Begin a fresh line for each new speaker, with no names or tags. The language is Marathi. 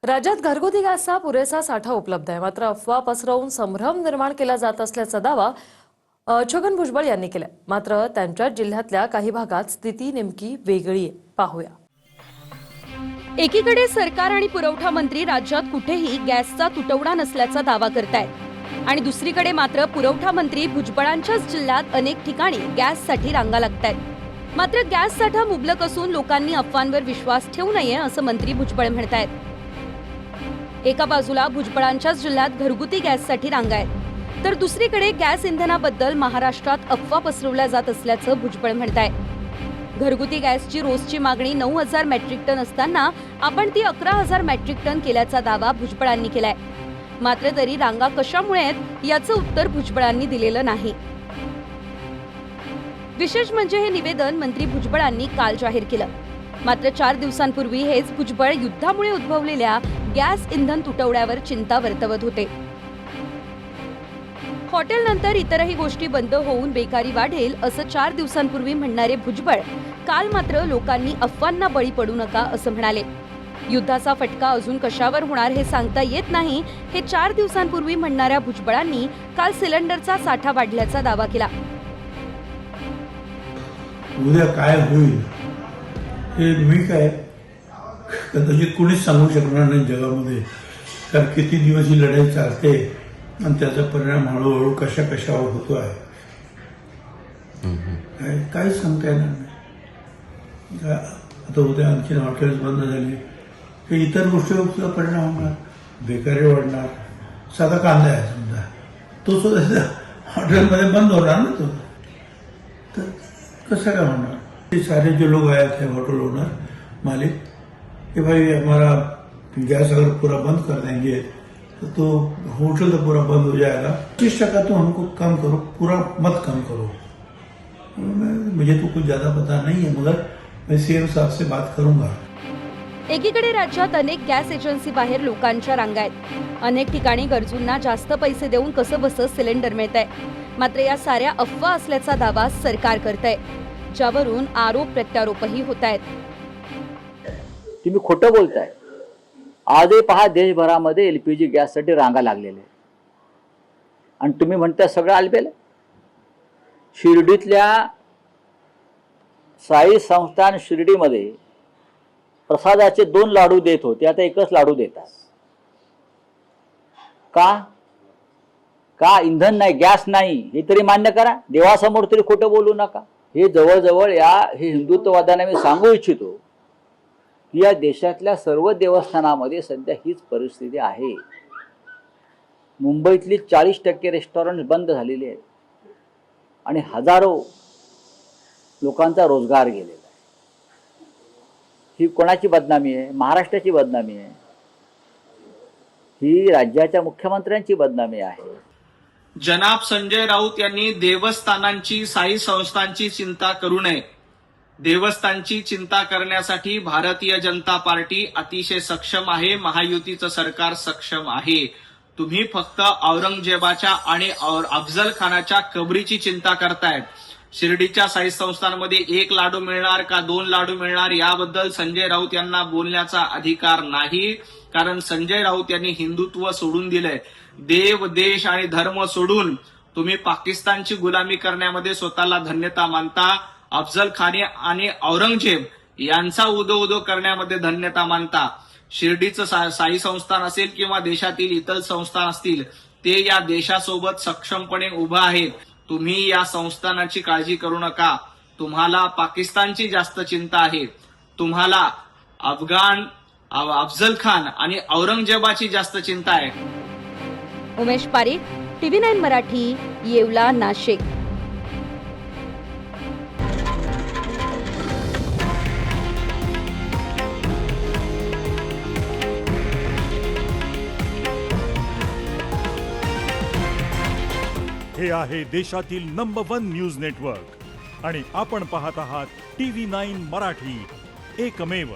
राज्यात घरगुती गॅसचा पुरेसा साठा उपलब्ध आहे, मात्र अफवा पसरवून संभ्रम निर्माण केला जात असल्याचा दावा छगन भुजबळ यांनी केला। मात्र त्यांच्या जिल्ह्यातल्या काही भागात स्थिती नेमकी वेगळी आहे, पाहूया।
एकीकडे सरकार आणि पुरवठा मंत्री राज्यात कुठेही गॅसचा तुटवडा नसल्याचा दावा करतायत आणि दुसरीकडे मात्र पुरवठा मंत्री भुजबळांच्याच जिल्ह्यात अनेक ठिकाणी गॅससाठी रांगा लागतायत। मात्र गॅस साठा मुबलक असून लोकांनी अफवांवर विश्वास ठेवू नये असं मंत्री भुजबळ म्हणतायत। एका बाजूला भुजबळांच्याच जिल्ह्यात घरगुती गॅससाठी रांगा आहेत, तर दुसरीकडे गॅस इंधनाबद्दल महाराष्ट्रात अफवा पसरवल्या जात असल्याचं भुजबळ म्हणतायत। घरगुती गॅसची रोजची मागणी 9,000 मेट्रिक टन असताना आपण ती 11,000 मेट्रिक टन केल्याचा दावा भुजबळांनी केलाय। मात्र तरी रांगा कशामुळे आहेत याचं उत्तर भुजबळांनी दिलेलं नाही। विशेष म्हणजे हे निवेदन मंत्री भुजबळांनी काल जाहीर केलं। मात्र 4 दिवसांपूर्वी हेच भुजबळ युद्धामुळे उद्भवलेल्या गॅस इंधन तुटवड्यावर चिंता वर्तवत होते। हॉटेलनंतर इतरही गोष्टी बंद होऊन बेकारी वाढेल असं 4 दिवसांपूर्वी म्हणणारे भुजबळ काल मात्र लोकांनी अफवांना बळी पडू नका असं म्हणाले। युद्धाचा फटका अजून कशावर होणार हे सांगता येत नाही, हे 4 दिवसांपूर्वी म्हणणाऱ्या भुजबळांनी काल सिलेंडरचा साठा वाढल्याचा दावा केला।
उद्या काय होईल हे मी काय कदाचित कोणीच सांगू शकणार नाही जगामध्ये, कारण किती दिवस ही लढाई चालते आणि त्याचा परिणाम हळूहळू कशावर होतो आहे काहीच सांगता येणार नाही। आता उद्या आणखी हॉटेल्स बंद झाली की इतर गोष्टीवर सुद्धा परिणाम होणार, बेकारी वाढणार। साधा कांदा आहे समजा, तो सुद्धा हॉटेलमध्ये बंद होणार ना, तो तर कसं काय होणार? ये सारे जो लोग आए थे होटल ओनर मालिक कि भाई हमारा गैस अगर पूरा बंद कर देंगे तो होटल तो पूरा बंद हो जाएगा, 30% तो हमको कम करो, पूरा मत कम करो। मुझे तो कुछ ज्यादा पता नहीं है, मगर मैं सीएम साहब से बात करूंगा।
एकीकडे राज्यात अनेक गॅस एजन्सी बाहेर लोकांच्या रांगा आहेत। अनेक ठिकाणी गरजूंना जास्त पैसे देऊन कसं बसं सिलेंडर मिळतंय। मात्र या साऱ्या अफवा असल्याचा दावा सरकार करतंय, ज्यावरून आरोप प्रत्यारोपही होत आहेत।
तुम्ही खोटं बोलताय। आजही पहा देशभरामध्ये एलपीजी गॅससाठी रांगा लागलेल्या आणि तुम्ही म्हणताय सगळं आलबेल। शिर्डीतल्या साई संस्थान शिर्डीमध्ये प्रसादाचे 2 लाडू देत होते, आता एकच लाडू देतात। का इंधन नाही, गॅस नाही, हे तरी मान्य करा। देवासमोर तरी खोटं बोलू नका। हे जवळजवळ हे हिंदुत्ववाद्यांना मी सांगू इच्छितो की या देशातल्या सर्व देवस्थानामध्ये सध्या हीच परिस्थिती आहे। मुंबईतली 40% रेस्टॉरंट बंद झालेली आहेत आणि हजारो लोकांचा रोजगार गेलेला आहे। ही कोणाची बदनामी आहे? महाराष्ट्राची बदनामी आहे, ही राज्याच्या मुख्यमंत्र्यांची बदनामी आहे।
जनाब संजय राऊत यांनी देवस्थानांची, साई संस्थांची चिंता करू नये। देवस्थानची चिंता करण्यासाठी भारतीय जनता पार्टी अतिशय सक्षम आहे, महायुतीचं सरकार सक्षम आहे। तुम्ही फक्त औरंगजेबाच्या आणि अफजल खानाच्या कबरीची चिंता करतायत। शिर्डीच्या साई संस्थांमध्ये 1 लाडू मिळणार का 2 लाडू मिळणार याबद्दल संजय राऊत यांना बोलण्याचा अधिकार नाही, कारण संजय राऊत यांनी हिंदुत्व सोडून दिलंय। देव, देश आणि धर्म सोडून तुम्ही पाकिस्तानची गुलामी करण्यामध्ये स्वतःला धन्यता मानता। अफजल खान आणि औरंगजेब यांचा उदो करण्यामध्ये धन्यता मानता। शिर्डीचं साई संस्थान असेल किंवा देशातील इतर संस्थान असतील, ते या देशासोबत सक्षमपणे उभं आहेत। तुम्ही या संस्थानाची काळजी करू नका। तुम्हाला पाकिस्तानची जास्त चिंता आहे, तुम्हाला अफजल खान आणि औरंगजेबाची जास्त चिंता आहे।
उमेश पारीख, TV9 मराठी, येवला, नाशिक।
हे आहे देशातील नंबर 1 न्यूज नेटवर्क आणि आपण पाहत आहात TV9 मराठी, एकमेव।